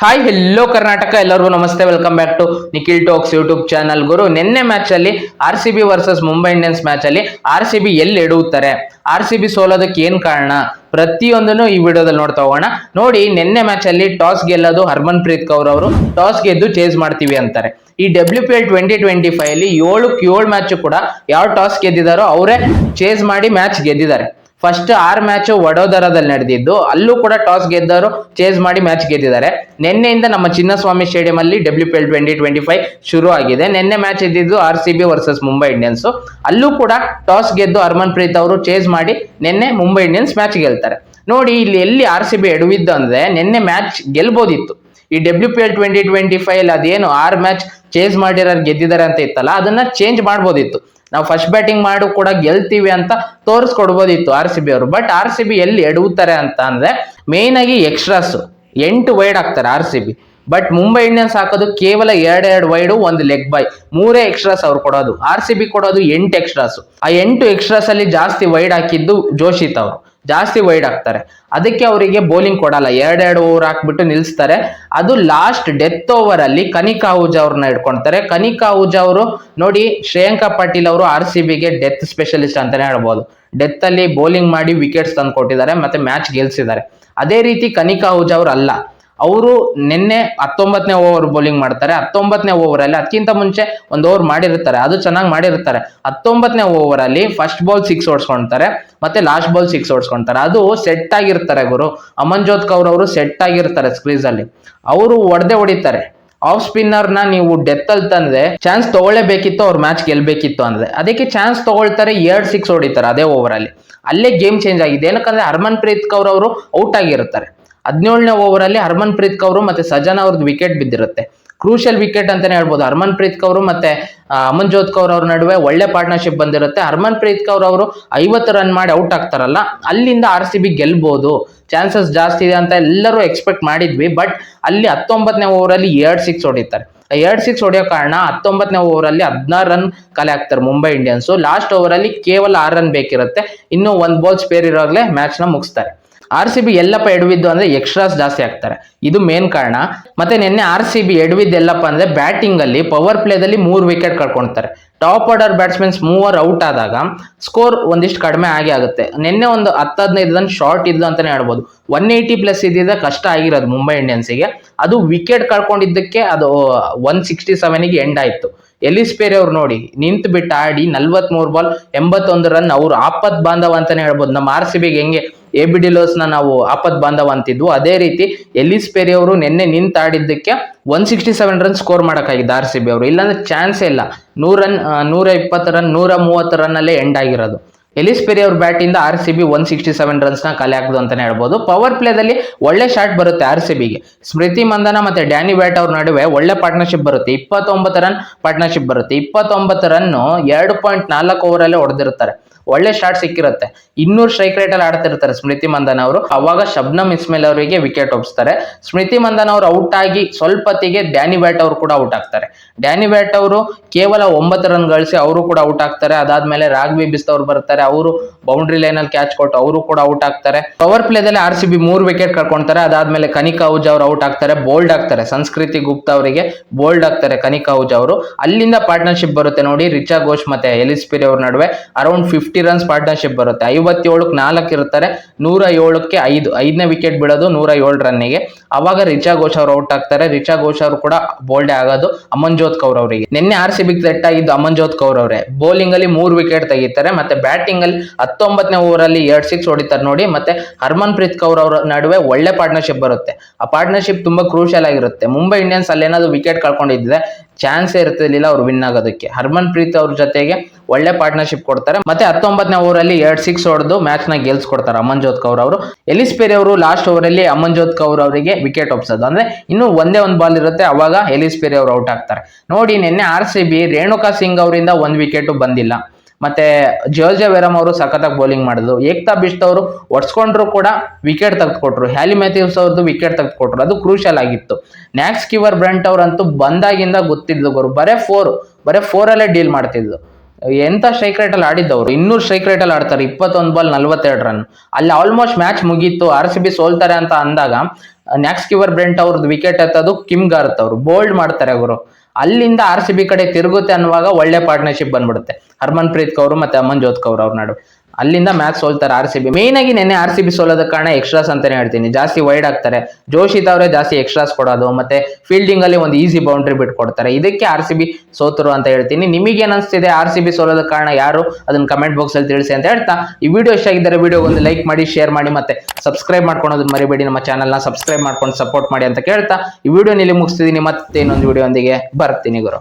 Hi hello Karnataka, ಎಲ್ಲರಿಗೂ ನಮಸ್ತೆ. Welcome back to Nikhil talks YouTube channel. ಗುರು, ನಿನ್ನೆ ಮ್ಯಾಚ್ ಅಲ್ಲಿ RCB versus Mumbai Indians match ಅಲ್ಲಿ RCB ಎಲ್ಲಿ ಎಡುತ್ತಾರೆ, RCB ಸೋಲೋದಕ್ಕೆ ಏನ್ ಕಾರಣ, ಪ್ರತಿಯೊಂದನ್ನು ಈ ವಿಡಿಯೋದಲ್ಲಿ ನೋಡ್ತಾ ಹೋಗೋಣ. ನೋಡಿ, ನಿನ್ನೆ ಮ್ಯಾಚ್ ಅಲ್ಲಿ ಟಾಸ್ ಗೆಲ್ಲೋದು ಹರ್ಮನ್ ಪ್ರೀತ್ ಕೌರ್ ಅವರು ಟಾಸ್ ಗೆದ್ದು ಚೇಸ್ ಮಾಡ್ತೀವಿ ಅಂತಾರೆ. ಈ WPL 2025 ಅಲ್ಲಿ 7 ಮ್ಯಾಚ್ ಕೂಡ ಯಾವ ಟಾಸ್ ಗೆದ್ದಿದಾರೋ ಅವರೇ ಚೇಸ್ ಮಾಡಿ ಮ್ಯಾಚ್ ಗೆದ್ದಿದ್ದಾರೆ. ಫಸ್ಟ್ 6 ಮ್ಯಾಚ್ ವಡೋದರದಲ್ಲಿ ನಡೆದಿದ್ದು, ಅಲ್ಲೂ ಕೂಡ ಟಾಸ್ ಗೆದ್ದವರು ಚೇಸ್ ಮಾಡಿ ಮ್ಯಾಚ್ ಗೆದ್ದಿದ್ದಾರೆ. ನಿನ್ನೆಯಿಂದ ನಮ್ಮ ಚಿನ್ನಸ್ವಾಮಿ ಸ್ಟೇಡಿಯಂ ಅಲ್ಲಿ WPL 2025 ಶುರು ಆಗಿದೆ. ನಿನ್ನೆ ಮ್ಯಾಚ್ ಇದ್ದಿದ್ದು RCB ವರ್ಸಸ್ ಮುಂಬೈ ಇಂಡಿಯನ್ಸ್. ಅಲ್ಲೂ ಕೂಡ ಟಾಸ್ ಗೆದ್ದು ಹರ್ಮನ್ ಪ್ರೀತ್ ಅವರು ಚೇಸ್ ಮಾಡಿ ನಿನ್ನೆ ಮುಂಬೈ ಇಂಡಿಯನ್ಸ್ ಮ್ಯಾಚ್ ಗೆಲ್ತಾರೆ. ನೋಡಿ, ಇಲ್ಲಿ ಎಲ್ಲಿ RCB ಎಡವಿದ್ದು ಅಂದ್ರೆ, ನಿನ್ನೆ ಮ್ಯಾಚ್ ಗೆಲ್ಬೋದಿತ್ತು. ಈ WPL 2025 ಅಲ್ಲಿ ಅದೇನು 6 ಮ್ಯಾಚ್ ಚೇಸ್ ಮಾಡಿರೋರು ಗೆದ್ದಿದ್ದಾರೆ ಅಂತ ಇತ್ತಲ್ಲ, ಅದನ್ನ ಚೇಂಜ್ ಮಾಡ್ಬೋದಿತ್ತು. ನಾವು ಫಸ್ಟ್ ಬ್ಯಾಟಿಂಗ್ ಮಾಡು ಕೂಡ ಗೆಲ್ತೀವಿ ಅಂತ ತೋರಿಸ್ಕೊಡ್ಬೋದಿತ್ತು RCB ಅವರು. ಬಟ್ RCB ಎಲ್ಲಿ ಎಡುತ್ತಾರೆ ಅಂತ ಅಂದ್ರೆ, ಮೇನ್ ಆಗಿ ಎಕ್ಸ್ಟ್ರಾಸ್ 8 ವೈಡ್ ಹಾಕ್ತಾರೆ RCB. ಬಟ್ ಮುಂಬೈ ಇಂಡಿಯನ್ಸ್ ಹಾಕೋದು ಕೇವಲ 2 ವೈಡು, 1 ಲೆಗ್ ಬೈ, 3 ಎಕ್ಸ್ಟ್ರಾಸ್ ಅವ್ರು ಕೊಡೋದು. RCB ಕೊಡೋದು 8 ಎಕ್ಸ್ಟ್ರಾಸ್. ಆ 8 ಎಕ್ಸ್ಟ್ರಾಸ್ ಅಲ್ಲಿ ಜಾಸ್ತಿ ವೈಡ್ ಹಾಕಿದ್ದು ಜೋಶಿತ್ ಅವರು ಜಾಸ್ತಿ ವೈಡ್ ಹಾಕ್ತಾರೆ. ಅದಕ್ಕೆ ಅವರಿಗೆ ಬೌಲಿಂಗ್ ಕೊಡಲ್ಲ, 2 ಓವರ್ ಹಾಕ್ಬಿಟ್ಟು ನಿಲ್ಲಿಸ್ತಾರೆ. ಅದು ಲಾಸ್ಟ್ ಡೆತ್ ಓವರ್ ಅಲ್ಲಿ ಕನಿಕಾ ಅಹುಜಾ ಅವ್ರನ್ನ ಇಟ್ಕೊಳ್ತಾರೆ. ಕನಿಕಾ ಅಹುಜಾ ಅವರು ನೋಡಿ, ಶ್ರೇಯಾಂಕ ಪಾಟೀಲ್ ಅವರು RCBಗೆ ಡೆತ್ ಸ್ಪೆಷಲಿಸ್ಟ್ ಅಂತಾನೆ ಹೇಳ್ಬೋದು. ಡೆತ್ ಅಲ್ಲಿ ಬೌಲಿಂಗ್ ಮಾಡಿ ವಿಕೆಟ್ಸ್ ತಂದು ಕೊಟ್ಟಿದ್ದಾರೆ, ಮತ್ತೆ ಮ್ಯಾಚ್ ಗೆಲ್ಸಿದ್ದಾರೆ. ಅದೇ ರೀತಿ ಕನಿಕಾ ಅಹುಜಾ ಅವರು ಅಲ್ಲ, ಅವರು ನಿನ್ನೆ 19ನೇ ಓವರ್ ಬೌಲಿಂಗ್ ಮಾಡ್ತಾರೆ. 19ನೇ ಓವರ್ ಅಲ್ಲಿ ಅದಕ್ಕಿಂತ ಮುಂಚೆ 1 ಓವರ್ ಮಾಡಿರ್ತಾರೆ, ಅದು ಚೆನ್ನಾಗಿ ಮಾಡಿರ್ತಾರೆ. 19ನೇ ಓವರ್ ಅಲ್ಲಿ ಫಸ್ಟ್ ಬಾಲ್ 6 ಹೊಡ್ಸ್ಕೊಂತಾರೆ, ಮತ್ತೆ ಲಾಸ್ಟ್ ಬಾಲ್ 6 ಹೊಡ್ಸ್ಕೊಂತಾರೆ. ಅದು ಸೆಟ್ ಆಗಿರ್ತಾರೆ ಗುರು. ಅಮನ್ಜೋತ್ ಕೌರ್ ಅವರು ಸೆಟ್ ಆಗಿರ್ತಾರೆ ಸ್ಕ್ರೀಸ್ ಅಲ್ಲಿ, ಅವರು ಹೊಡಿತಾರೆ. ಆಫ್ ಸ್ಪಿನ್ನರ್ ನ ನೀವು ಡೆತ್ ಅಲ್ಲಿ ತಂದ್ರೆ ಚಾನ್ಸ್ ತಗೊಳ್ಳೇಬೇಕಿತ್ತು, ಅವ್ರ ಮ್ಯಾಚ್ ಗೆಲ್ಬೇಕಿತ್ತು ಅಂದ್ರೆ ಅದಕ್ಕೆ ಚಾನ್ಸ್ ತಗೊಳ್ತಾರೆ. 2 6 ಹೊಡಿತಾರೆ ಅದೇ ಓವರ್ ಅಲ್ಲಿ. ಅಲ್ಲೇ ಗೇಮ್ ಚೇಂಜ್ ಆಗಿದೆ. ಏನಕ್ಕಂದ್ರೆ ಹರ್ಮನ್ ಪ್ರೀತ್ ಕೌರ್ ಅವರು ಔಟ್ ಆಗಿರ್ತಾರೆ. 17ನೇ ಓವರ್ ಅಲ್ಲಿ ಹರ್ಮನ್ ಪ್ರೀತ್ ಕೌರ್ ಮತ್ತೆ ಸಜನ್ ಅವ್ರದ್ದು ವಿಕೆಟ್ ಬಿದ್ದಿರುತ್ತೆ. ಕ್ರೂಷಿಯಲ್ ವಿಕೆಟ್ ಅಂತಾನೆ ಹೇಳ್ಬೋದು. ಹರ್ಮನ್ ಪ್ರೀತ್ ಕೌರ್ ಮತ್ತೆ ಅಮನ್ಜೋತ್ ಕೌರ್ ಅವ್ರ ನಡುವೆ ಒಳ್ಳೆ ಪಾರ್ಟ್ನರ್ಶಿಪ್ ಬಂದಿರುತ್ತೆ. ಹರ್ಮನ್ ಪ್ರೀತ್ ಕೌರ್ ಅವರು 50 ರನ್ ಮಾಡಿ ಔಟ್ ಆಗ್ತಾರಲ್ಲ, ಅಲ್ಲಿಂದ RCB ಗೆಲ್ಬಹುದು, ಚಾನ್ಸಸ್ ಜಾಸ್ತಿ ಇದೆ ಅಂತ ಎಲ್ಲರೂ ಎಕ್ಸ್ಪೆಕ್ಟ್ ಮಾಡಿದ್ವಿ. ಬಟ್ ಅಲ್ಲಿ 19ನೇ ಓವರ್ ಅಲ್ಲಿ 2 6 ಹೊಡಿತಾರೆ. 2 6 ಹೊಡೆಯೋ ಕಾರಣ 19ನೇ ಓವರ್ ಅಲ್ಲಿ 16 ರನ್ ಖಾಲಿ ಆಗ್ತಾರೆ ಮುಂಬೈ ಇಂಡಿಯನ್ಸ್. ಲಾಸ್ಟ್ ಓವರ್ ಅಲ್ಲಿ ಕೇವಲ 6 ರನ್ ಬೇಕಿರುತ್ತೆ. ಇನ್ನು 1 ಬಾಲ್ ಸ್ಪೇರ್ ಇರೋಗ್ಲೇ ಮ್ಯಾಚ್ ನ ಮುಗಿಸ್ತಾರೆ. RCB ಎಲ್ಲಪ್ಪ ಎಡವಿದ್ದು ಅಂದ್ರೆ ಎಕ್ಸ್ಟ್ರಾಸ್ ಜಾಸ್ತಿ ಆಗ್ತಾರೆ, ಇದು ಮೇನ್ ಕಾರಣ. ಮತ್ತೆ ನಿನ್ನೆ RCB ಎಡವಿದ್ದು ಎಲ್ಲಪ್ಪ ಅಂದ್ರೆ, ಬ್ಯಾಟಿಂಗ್ ಅಲ್ಲಿ ಪವರ್ ಪ್ಲೇದಲ್ಲಿ 3 ವಿಕೆಟ್ ಕಳ್ಕೊಳ್ತಾರೆ. ಟಾಪ್ ಆರ್ಡರ್ ಬ್ಯಾಟ್ಸ್ಮನ್ಸ್ 3 ಔಟ್ ಆದಾಗ ಸ್ಕೋರ್ ಒಂದಿಷ್ಟು ಕಡಿಮೆ ಆಗುತ್ತೆ. ನಿನ್ನೆ ಒಂದು 10-15 ರನ್ ಶಾರ್ಟ್ ಇದ್ದು ಅಂತಾನೆ ಹೇಳ್ಬೋದು. 180 ಪ್ಲಸ್ ಇದ್ದಿದ್ರೆ ಕಷ್ಟ ಆಗಿರೋದು ಮುಂಬೈ ಇಂಡಿಯನ್ಸ್ಗೆ. ಅದು ವಿಕೆಟ್ ಕಳ್ಕೊಂಡಿದ್ದಕ್ಕೆ ಅದು 167ಗೆ ಎಂಡ್ ಆಯ್ತು. ಎಲಿಸ್ ಪೇರಿ ಅವ್ರು ನೋಡಿ, ನಿಂತು ಬಿಟ್ಟು ಆಡಿ 43 ಬಾಲ್ 81 ರನ್, ಅವರು ಆಪತ್ ಬಾಂಧವ ಅಂತಾನೆ ಹೇಳ್ಬೋದು. ನಮ್ಮ RCBಗೆ ಹೆಂಗೆ AB ಡಿ ವಿಲಿಯರ್ಸ್ ನಾವು ಆಪತ್ ಬಾಂಧವ ಅಂತಿದ್ವು, ಅದೇ ರೀತಿ ಎಲಿಸ್ ಪೇರಿ ಅವರು ನಿನ್ನೆ ನಿಂತಾಡಿದ್ದಕ್ಕೆ 167 ರನ್ ಸ್ಕೋರ್ ಮಾಡಕ್ಕಾಗಿದ್ದು RCB ಅವರು. ಇಲ್ಲಾಂದ್ರೆ ಚಾನ್ಸೇ ಇಲ್ಲ. 100 ರನ್, 120 ರನ್, 130 ರನ್ ಅಲ್ಲೇ ಎಂಡ್ ಆಗಿರೋದು. ಎಲಿಸ್ ಪೆರಿ ಅವ್ರ ಬ್ಯಾಟ್ ಇಂದ RCB 167 ರನ್ಸ್ ನ ಖಾಲಿ ಆಗ್ದು ಅಂತಾನೆ ಹೇಳ್ಬೋದು. ಪವರ್ ಪ್ಲೇದಲ್ಲಿ ಒಳ್ಳೆ ಶಾಟ್ ಬರುತ್ತೆ RCBಗೆ. ಸ್ಮೃತಿ ಮಂದನ ಮತ್ತೆ ಡ್ಯಾನಿ ಬ್ಯಾಟ್ ಅವ್ರ ನಡುವೆ ಒಳ್ಳೆ ಪಾರ್ಟ್ನರ್ಶಿಪ್ ಬರುತ್ತೆ. 29 ರನ್ ಪಾರ್ಟ್ನರ್ಶಿಪ್ ಬರುತ್ತೆ. 29 ರನ್ 2.4 ಓವರ್ ಅಲ್ಲೇ ಹೊಡೆದಿರ್ತಾರೆ. ಒಳ್ಳೆ ಶಾಟ್ ಸಿಕ್ಕಿರುತ್ತೆ. 200 ಸ್ಟ್ರೈಕ್ ರೇಟ್ ಅಲ್ಲಿ ಆಡ್ತಿರ್ತಾರೆ ಸ್ಮೃತಿ ಮಂದನ್ ಅವರು. ಅವಾಗ ಶಬ್ನಮ್ ಇಸ್ಮೇಲ್ ಅವರಿಗೆ ವಿಕೆಟ್ ಒಪ್ಪಿಸ್ತಾರೆ. ಸ್ಮೃತಿ ಮಂದನ್ ಅವರು ಔಟ್ ಆಗಿ ಸ್ವಲ್ಪ ಹೊತ್ತಿಗೆ ಡ್ಯಾನಿ ಬ್ಯಾಟ್ ಅವರು ಕೂಡ ಔಟ್ ಆಗ್ತಾರೆ. ಡ್ಯಾನಿ ಬ್ಯಾಟ್ ಅವರು ಕೇವಲ 9 ರನ್ ಗಳಿಸಿ ಅವರು ಕೂಡ ಔಟ್ ಆಗ್ತಾರೆ. ಅದಾದ್ಮೇಲೆ ರಾಘವಿ ಬಿಸ್ತ್ ಅವ್ರು ಬರ್ತಾರೆ, ಅವರು ಬೌಂಡ್ರಿ ಲೈನ್ ಅಲ್ಲಿ ಕ್ಯಾಚ್ ಕೊಟ್ಟು ಅವರು ಕೂಡ ಔಟ್ ಆಗ್ತಾರೆ. ಪವರ್ ಪ್ಲೇದಲ್ಲಿ RCB 3 ವಿಕೆಟ್ ಕಳ್ಕೊಂತಾರೆ. ಅದಾದ್ಮೇಲೆ ಕನಿಕಾ ಅಹುಜಾ ಅವರು ಔಟ್ ಆಗ್ತಾರೆ, ಬೋಲ್ಡ್ ಆಗ್ತಾರೆ. ಸಂಸ್ಕೃತಿ ಗುಪ್ತಾ ಅವರಿಗೆ ಬೋಲ್ಡ್ ಆಗ್ತಾರೆ ಕನಿಕಾ ಅಹುಜಾ ಅವರು. ಅಲ್ಲಿಂದ ಪಾರ್ಟ್ನರ್ಶಿಪ್ ಬರುತ್ತೆ ನೋಡಿ, ರಿಚಾ ಘೋಷ್ ಮತ್ತೆ ಎಲಿಸ್ ಪೆರಿ ಅವ್ರ ನಡುವೆ ಅರೌಂಡ್ 50 ರನ್ಸ್ ಪಾರ್ಟ್ನರ್ಶಿಪ್ ಬರುತ್ತೆ. 57ಕ್ಕೆ 4 ಇರ್ತಾರೆ, 107ಕ್ಕೆ 5ನೇ ವಿಕೆಟ್ ಬಿಡೋದು 107 ರನ್ನಿಗೆ. ಅವಾಗ ರಿಚಾ ಘೋಷ್ ಅವರು ಔಟ್ ಆಗ್ತಾರೆ. ರಿಚಾ ಘೋಷ್ ಅವರು ಕೂಡ ಬೋಲ್ಡ್ ಆಗೋದು ಅಮನ್ಜೋತ್ ಕೌರ್ ಅವರಿಗೆ. ನಿನ್ನೆ RCBಗೆ ಸೆಟ್ ಆಗಿದ್ದು ಅಮನ್ಜೋತ್ ಕೌರ್ ಅವರೇ. ಬೌಲಿಂಗ್ ಅಲ್ಲಿ 3 ವಿಕೆಟ್ ತೆಗಿತಾರೆ, ಮತ್ತೆ ಬ್ಯಾಟಿಂಗ್ ಅಲ್ಲಿ 19ನೇ ಓವರ್ ಅಲ್ಲಿ 2 6 ಹೊಡಿತಾರೆ ನೋಡಿ. ಮತ್ತೆ ಹರ್ಮನ್ ಪ್ರೀತ್ ಕೌರ್ ಅವರ ನಡುವೆ ಒಳ್ಳೆ ಪಾರ್ಟ್ನರ್ಶಿಪ್ ಬರುತ್ತೆ. ಆ ಪಾರ್ಟ್ನರ್ಶಿಪ್ ತುಂಬಾ ಕ್ರೂಷಿಯಲ್ ಆಗಿರುತ್ತೆ. ಮುಂಬೈ ಇಂಡಿಯನ್ಸ್ ಅಲ್ಲಿ ಏನಾದ್ರು ವಿಕೆಟ್ ಕಳ್ಕೊಂಡಿದ್ರೆ ಚಾನ್ಸೇ ಇರ್ತಿರ್ಲಿಲ್ಲ ಅವ್ರು ವಿನ್ ಆಗೋದಕ್ಕೆ. ಹರ್ಮನ್ ಪ್ರೀತ್ ಅವ್ರ ಜೊತೆಗೆ ಒಳ್ಳೆ ಪಾರ್ಟ್ನರ್ಶಿಪ್ ಕೊಡ್ತಾರೆ. ಮತ್ತೆ 19ನೇ ಓವರ್ ಅಲ್ಲಿ 2 6 ಹೊಡೆದು ಮ್ಯಾಚ್ ನ ಗೆಲ್ಸ್ಕೊಡ್ತಾರೆ ಅಮನ್ಜೋತ್ ಕೌರ್ ಅವರು. ಎಲಿಸ್ ಪೆರಿ ಅವರು ಲಾಸ್ಟ್ ಓವರ್ ಅಲ್ಲಿ ಅಮನ್ಜೋತ್ ಕೌರ್ ಅವರಿಗೆ ವಿಕೆಟ್ ಒಪ್ಸೋದು. ಅಂದ್ರೆ ಇನ್ನು ಒಂದೇ ಒಂದು ಬಾಲ್ ಇರುತ್ತೆ, ಅವಾಗ ಎಲಿಸ್ ಪೆರಿ ಅವರು ಔಟ್ ಆಗ್ತಾರೆ. ನೋಡಿ, ನಿನ್ನೆ RCB ರೇಣುಕಾ ಸಿಂಗ್ ಅವರಿಂದ 1 ವಿಕೆಟ್ ಬಂದಿಲ್ಲ. ಮತ್ತೆ ಜೋರ್ಜೆವೆರಮ್ ಅವರು ಸಖತ್ತಾಗಿ ಬೌಲಿಂಗ್ ಮಾಡಿದ್ರು. ಏಕ್ತಾ ಬಿಸ್ಟ್ ಅವರು ಒಡ್ಸ್ಕೊಂಡ್ರು ಕೂಡ ವಿಕೆಟ್ ತೆಗೆದುಕೊಟ್ರು. ಹ್ಯಾಲಿ ಮ್ಯಾಥ್ಯೂಸ್ ಅವ್ರದ್ದು ವಿಕೆಟ್ ತೆಗೆದುಕೊಟ್ರು, ಅದು ಕ್ರೂಷಿಯಲ್ ಆಗಿತ್ತು. ನ್ಯಾಕ್ಸ್ ಕಿವರ್ ಬ್ರಂಟ್ ಅವರಂತೂ ಬಂದಾಗಿಂದ ಗೊತ್ತಿದ್ದು ಗುರು, ಬರೇ 4 ಅಲ್ಲೇ ಡೀಲ್ ಮಾಡ್ತಿದ್ರು. ಎಂತ ಸ್ಟ್ರೈಕ್ ರೇಟ್ ಅಲ್ಲಿ ಆಡಿದ್ದವರು, 200 ಸ್ಟ್ರೈಕ್ ರೇಟ್ ಅಲ್ಲಿ ಆಡ್ತಾರೆ. 21 ಬಾಲ್ 42 ರನ್. ಅಲ್ಲಿ ಆಲ್ಮೋಸ್ಟ್ ಮ್ಯಾಚ್ ಮುಗೀತು, RCB ಸೋಲ್ತಾರೆ ಅಂತ ಅಂದಾಗ ನ್ಯಾಕ್ಸ್ಕಿವರ್ ಬ್ರೆಂಟ್ ಅವ್ರದ್ದು ವಿಕೆಟ್ ಎತ್ತೋದು ಕಿಮ್ ಗಾರ್ತ್ ಅವರು ಬೋಲ್ಡ್ ಮಾಡ್ತಾರೆ ಅವರು. ಅಲ್ಲಿಂದ ಆರ್ ಸಿ ಬಿ ಕಡೆ ತಿರುಗುತ್ತೆ ಅನ್ನುವಾಗ ಒಳ್ಳೆ ಪಾರ್ಟ್ನರ್ಶಿಪ್ ಬಂದ್ಬಿಡುತ್ತೆ ಹರ್ಮನ್ ಪ್ರೀತ್ ಕೌರ್ ಮತ್ತೆ ಅಮನ್ಜೋತ್ ಕೌರ್ ಅವ್ರ ನಡುವೆ. ಅಲ್ಲಿಂದ ಮ್ಯಾಚ್ ಸೋಲ್ತಾರೆ ಆರ್ ಸಿ ಬಿ. ಮೇನ್ ಆಗಿ ನೆನ್ನೆ ಆರ್ ಸಿ ಬಿ ಸೋಲೋದ ಕಾರಣ ಎಕ್ಸ್ಟ್ರಾಸ್ ಅಂತಾನೆ ಹೇಳ್ತೀನಿ. ಜಾಸ್ತಿ ವೈಡ್ ಆಗ್ತಾರೆ, ಜೋಶಿತ್ ಅವರೇ ಜಾಸ್ತಿ ಎಕ್ಸ್ಟ್ರಾಸ್ ಕೊಡೋದು, ಮತ್ತೆ ಫೀಲ್ಡಿಂಗ್ ಅಲ್ಲಿ ಒಂದು ಈಸಿ ಬೌಂಡ್ರಿ ಬಿಟ್ ಕೊಡ್ತಾರೆ. ಇದಕ್ಕೆ ಆರ್ ಸಿ ಬಿ ಸೋತರು ಅಂತ ಹೇಳ್ತೀನಿ. ನಿಮಗೆ ಏನ್ ಅನ್ಸ್ತಿದೆ ಆರ್ ಸಿ ಬಿ ಸೋಲೋದ ಕಾರಣ ಯಾರು, ಅದನ್ನ ಕಮೆಂಟ್ ಬಾಕ್ಸ್ ಅಲ್ಲಿ ತಿಳಿಸಿ ಅಂತ ಹೇಳ್ತಾ, ಈ ವಿಡಿಯೋ ಇಷ್ಟ ಆಗಿದ್ದರೆ ವಿಡಿಯೋ ಒಂದು ಲೈಕ್ ಮಾಡಿ, ಶೇರ್ ಮಾಡಿ, ಮತ್ತೆ ಸಬ್ಸ್ಕ್ರೈಬ್ ಮಾಡ್ಕೊಳೋದನ್ನ ಮರಿಬೇಡಿ. ನಮ್ಮ ಚಾನಲ್ ನ ಸಬ್ಸ್ಕ್ರೈಬ್ ಮಾಡ್ಕೊಂಡು ಸಪೋರ್ಟ್ ಮಾಡಿ ಅಂತ ಕೇಳ್ತಾ ಈ ವಿಡಿಯೋ ನಿಲ್ಲಿ ಮುಗಿಸ್ತಿದ್ದೀನಿ. ಮತ್ತೆ ಇನ್ನೊಂದು ವಿಡಿಯೋ ಒಂದಿಗೆ ಬರ್ತೀನಿ ಗುರು.